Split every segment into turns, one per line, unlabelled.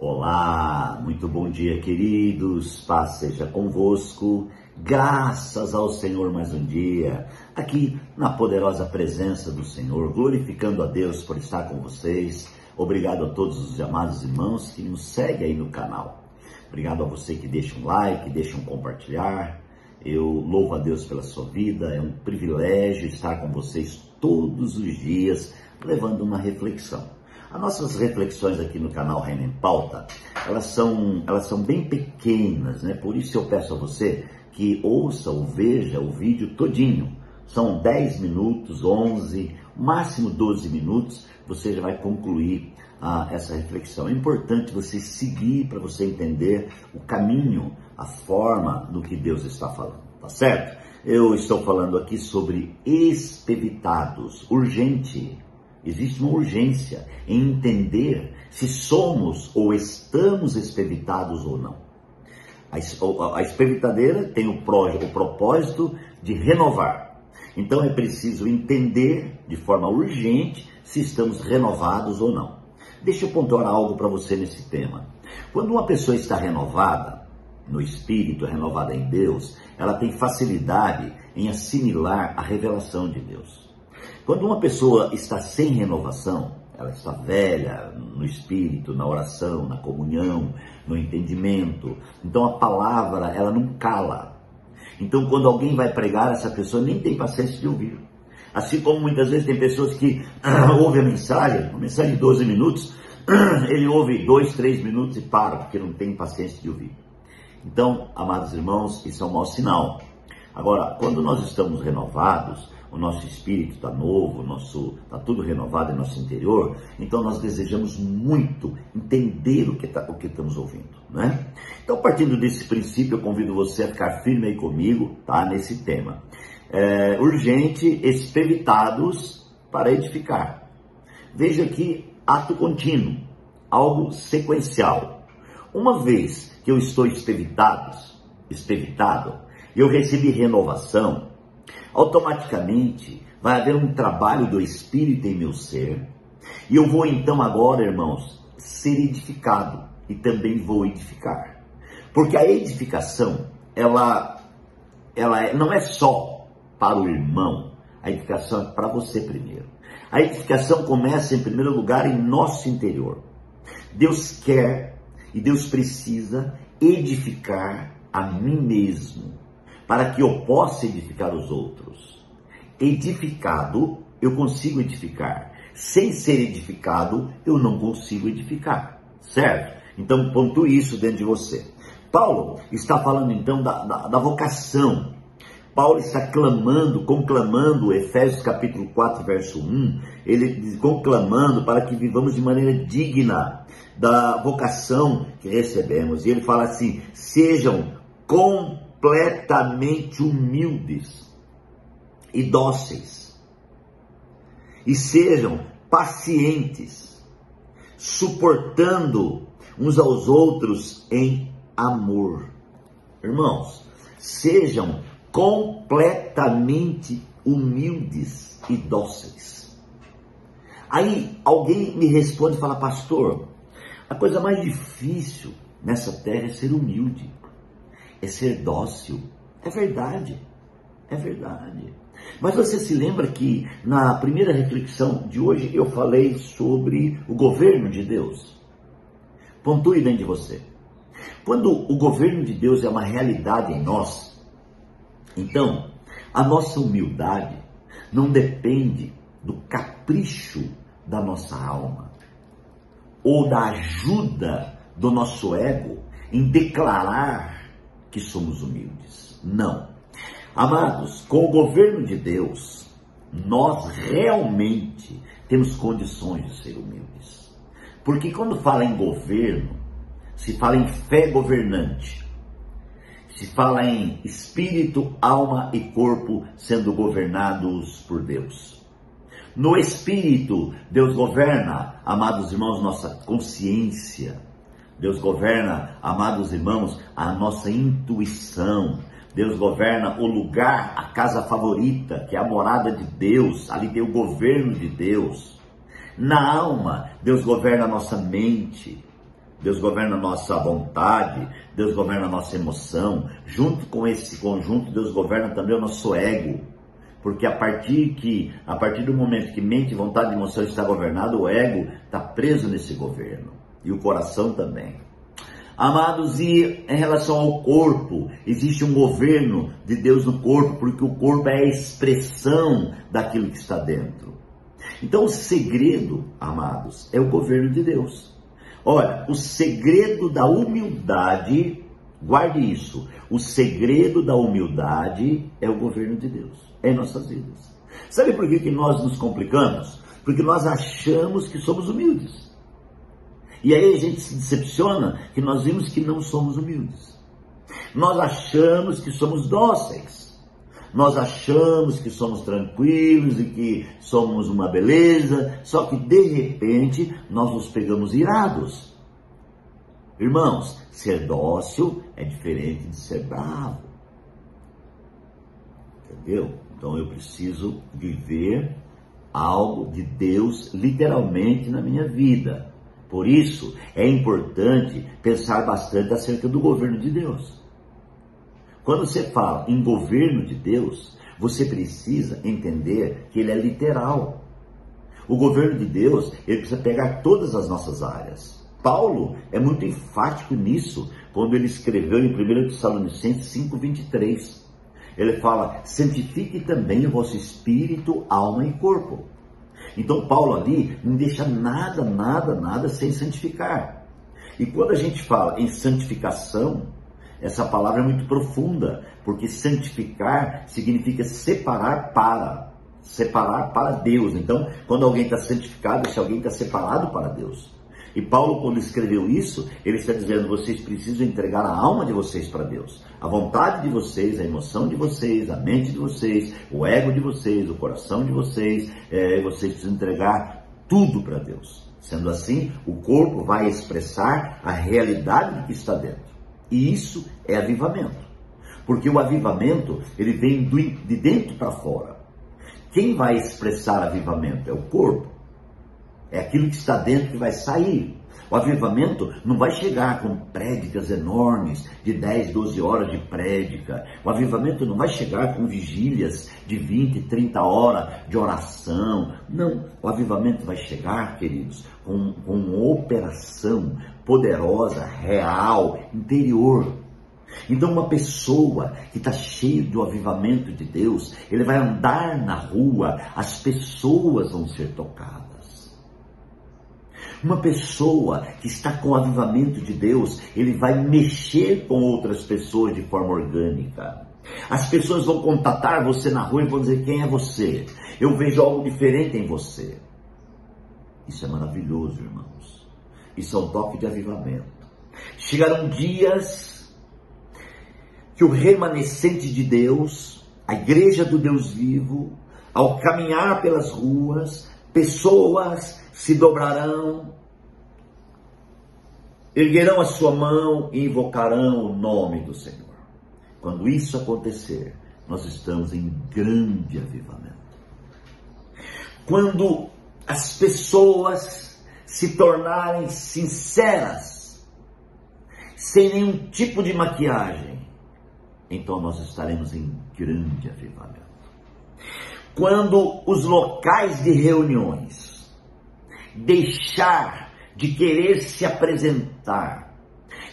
Olá, muito bom dia, queridos, paz seja convosco, graças ao Senhor mais um dia, aqui na poderosa presença do Senhor, glorificando a Deus por estar com vocês. Obrigado a todos os amados irmãos que nos seguem aí no canal. Obrigado a você que deixa um like, deixa um compartilhar. Eu louvo a Deus pela sua vida, é um privilégio estar com vocês todos os dias, levando uma reflexão. As nossas reflexões aqui no canal Reino em Pauta, elas são bem pequenas, né? Por isso eu peço a você que ouça ou veja o vídeo todinho. São 10 minutos, 11, máximo 12 minutos, você já vai concluir essa reflexão. É importante você seguir para você entender o caminho, a forma do que Deus está falando, tá certo? Eu estou falando aqui sobre espevitados, urgente. Existe uma urgência em entender se somos ou estamos espevitados ou não. A espevitadeira tem o propósito de renovar. Então é preciso entender de forma urgente se estamos renovados ou não. Deixa eu pontuar algo para você nesse tema. Quando uma pessoa está renovada no Espírito, renovada em Deus, ela tem facilidade em assimilar a revelação de Deus. Quando uma pessoa está sem renovação, ela está velha no espírito, na oração, na comunhão, no entendimento. Então a palavra, ela não cala. Então quando alguém vai pregar, essa pessoa nem tem paciência de ouvir. Assim como muitas vezes tem pessoas que ouvem uma mensagem de 12 minutos, ele ouve 2, 3 minutos e para, porque não tem paciência de ouvir. Então, amados irmãos, isso é um mau sinal. Agora, quando nós estamos renovados, o nosso espírito está novo, está tudo renovado em nosso interior, então nós desejamos muito entender o que estamos ouvindo, né? Então, partindo desse princípio, eu convido você a ficar firme aí comigo, tá? Nesse tema. Urgente, espevitados para edificar. Veja aqui, ato contínuo, algo sequencial. Uma vez que eu estou espevitado, eu recebi renovação, automaticamente vai haver um trabalho do Espírito em meu ser, e eu vou então agora, irmãos, ser edificado, e também vou edificar. Porque a edificação, ela não é só para o irmão, a edificação é para você primeiro. A edificação começa em primeiro lugar em nosso interior. Deus quer e Deus precisa edificar a mim mesmo, para que eu possa edificar os outros. Edificado, eu consigo edificar. Sem ser edificado, eu não consigo edificar. Certo? Então, pontue isso dentro de você. Paulo está falando então da vocação. Paulo está conclamando, Efésios capítulo 4, verso 1, ele diz, conclamando para que vivamos de maneira digna da vocação que recebemos. E ele fala assim, sejam completamente humildes e dóceis, e sejam pacientes, suportando uns aos outros em amor. Irmãos, sejam completamente humildes e dóceis. Aí alguém me responde e fala, pastor, a coisa mais difícil nessa terra é ser humilde, é ser dócil. É verdade, é verdade. Mas você se lembra que na primeira reflexão de hoje eu falei sobre o governo de Deus? Pontue dentro de você. Quando o governo de Deus é uma realidade em nós, então a nossa humildade não depende do capricho da nossa alma ou da ajuda do nosso ego em declarar que somos humildes. Não. Amados, com o governo de Deus, nós realmente temos condições de ser humildes. Porque quando fala em governo, se fala em fé governante, se fala em espírito, alma e corpo sendo governados por Deus. No espírito, Deus governa, amados irmãos, nossa consciência. Deus governa, amados irmãos, a nossa intuição. Deus governa o lugar, a casa favorita, que é a morada de Deus. Ali tem o governo de Deus. Na alma, Deus governa a nossa mente. Deus governa a nossa vontade, Deus governa a nossa emoção. Junto com esse conjunto, Deus governa também o nosso ego. Porque a partir do momento que mente, vontade e emoção está governado, o ego está preso nesse governo. E o coração também. Amados, e em relação ao corpo, existe um governo de Deus no corpo, porque o corpo é a expressão daquilo que está dentro. Então o segredo, amados, é o governo de Deus. Olha, o segredo da humildade, guarde isso, o segredo da humildade é o governo de Deus em nossas vidas. Sabe por que nós nos complicamos? Porque nós achamos que somos humildes. E aí a gente se decepciona que nós vimos que não somos humildes. Nós achamos que somos dóceis. Nós achamos que somos tranquilos e que somos uma beleza. Só que de repente nós nos pegamos irados. Irmãos, ser dócil é diferente de ser bravo. Entendeu? Então eu preciso viver algo de Deus literalmente na minha vida. Por isso, é importante pensar bastante acerca do governo de Deus. Quando você fala em governo de Deus, você precisa entender que ele é literal. O governo de Deus, ele precisa pegar todas as nossas áreas. Paulo é muito enfático nisso, quando ele escreveu em 1 Tessalonicenses 5:23. Ele fala, santifique também o vosso espírito, alma e corpo. Então Paulo ali não deixa nada sem santificar. E quando a gente fala em santificação, essa palavra é muito profunda, porque santificar significa separar para Deus. Então, quando alguém está santificado, se alguém está separado para Deus. E Paulo, quando escreveu isso, ele está dizendo, vocês precisam entregar a alma de vocês para Deus. A vontade de vocês, a emoção de vocês, a mente de vocês, o ego de vocês, o coração de vocês, vocês precisam entregar tudo para Deus. Sendo assim, o corpo vai expressar a realidade que está dentro. E isso é avivamento. Porque o avivamento, ele vem de dentro para fora. Quem vai expressar avivamento? É o corpo. É aquilo que está dentro que vai sair. O avivamento não vai chegar com prédicas enormes, de 10, 12 horas de prédica. O avivamento não vai chegar com vigílias de 20, 30 horas de oração. Não, o avivamento vai chegar, queridos, com uma operação poderosa, real, interior. Então uma pessoa que está cheia do avivamento de Deus, ele vai andar na rua, as pessoas vão ser tocadas. Uma pessoa que está com o avivamento de Deus, ele vai mexer com outras pessoas de forma orgânica. As pessoas vão contatar você na rua e vão dizer, quem é você? Eu vejo algo diferente em você. Isso é maravilhoso, irmãos. Isso é um toque de avivamento. Chegarão dias que o remanescente de Deus, a igreja do Deus vivo, ao caminhar pelas ruas, pessoas se dobrarão, erguerão a sua mão e invocarão o nome do Senhor. Quando isso acontecer, nós estamos em grande avivamento. Quando as pessoas se tornarem sinceras, sem nenhum tipo de maquiagem, então nós estaremos em grande avivamento. Quando os locais de reuniões deixar de querer se apresentar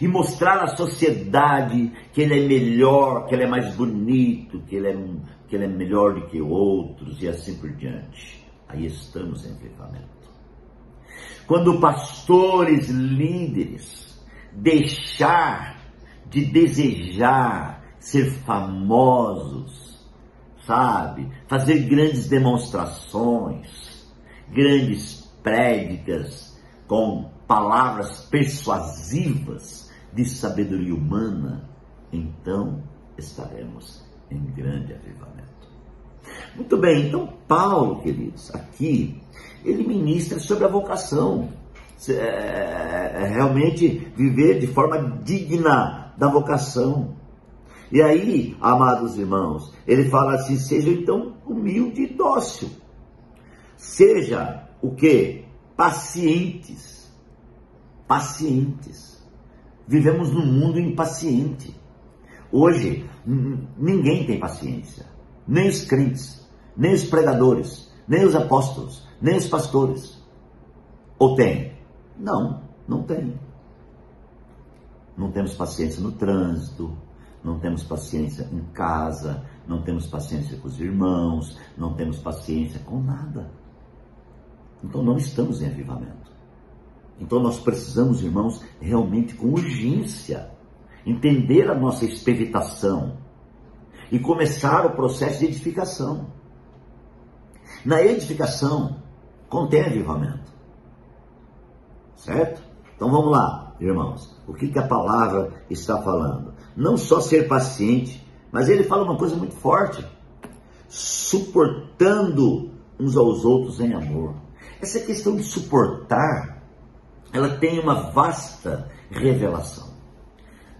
e mostrar à sociedade que ele é melhor, que ele é mais bonito, que ele é melhor do que outros e assim por diante, aí estamos em avivamento. Quando pastores, líderes deixar de desejar ser famosos, sabe, fazer grandes demonstrações, grandes prédicas com palavras persuasivas de sabedoria humana, então estaremos em grande avivamento. Muito bem, então Paulo, queridos, aqui, ele ministra sobre a vocação. Realmente viver de forma digna da vocação. E aí, amados irmãos, ele fala assim, seja então humilde e dócil. Seja o quê? Pacientes. pacientes. Vivemos num mundo impaciente. Hoje, ninguém tem paciência. Nem os crentes, nem os pregadores, nem os apóstolos, nem os pastores. Ou tem? Não, não tem. Não temos paciência no trânsito, não temos paciência em casa, não temos paciência com os irmãos, não temos paciência com nada. Então não estamos em avivamento. Então nós precisamos, irmãos, realmente com urgência, entender a nossa expectação e começar o processo de edificação. Na edificação contém avivamento. Certo? Então vamos lá, irmãos. O que a palavra está falando? Não só ser paciente, mas ele fala uma coisa muito forte. Suportando uns aos outros em amor. Essa questão de suportar, ela tem uma vasta revelação.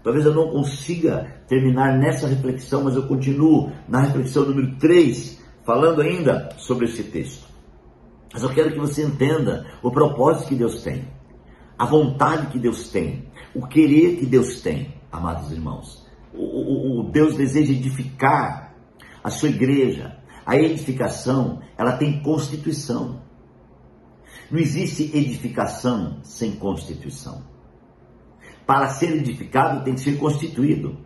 Talvez eu não consiga terminar nessa reflexão, mas eu continuo na reflexão número 3, falando ainda sobre esse texto. Mas eu quero que você entenda o propósito que Deus tem, a vontade que Deus tem, o querer que Deus tem, amados irmãos. O Deus deseja edificar a sua igreja. A edificação, ela tem constituição. Não existe edificação sem constituição. Para ser edificado tem que ser constituído.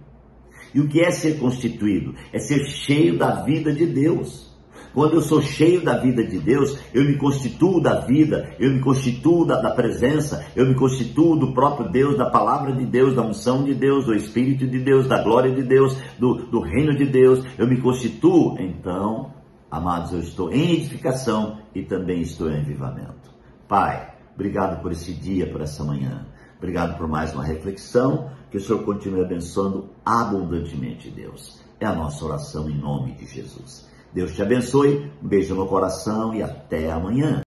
E o que é ser constituído? É ser cheio da vida de Deus. Quando eu sou cheio da vida de Deus, eu me constituo da vida, eu me constituo da presença, eu me constituo do próprio Deus, da palavra de Deus, da unção de Deus, do Espírito de Deus, da glória de Deus, do reino de Deus. Eu me constituo. Então, amados, eu estou em edificação e também estou em avivamento. Pai, obrigado por esse dia, por essa manhã. Obrigado por mais uma reflexão. Que o Senhor continue abençoando abundantemente, Deus. É a nossa oração em nome de Jesus. Deus te abençoe, um beijo no coração e até amanhã.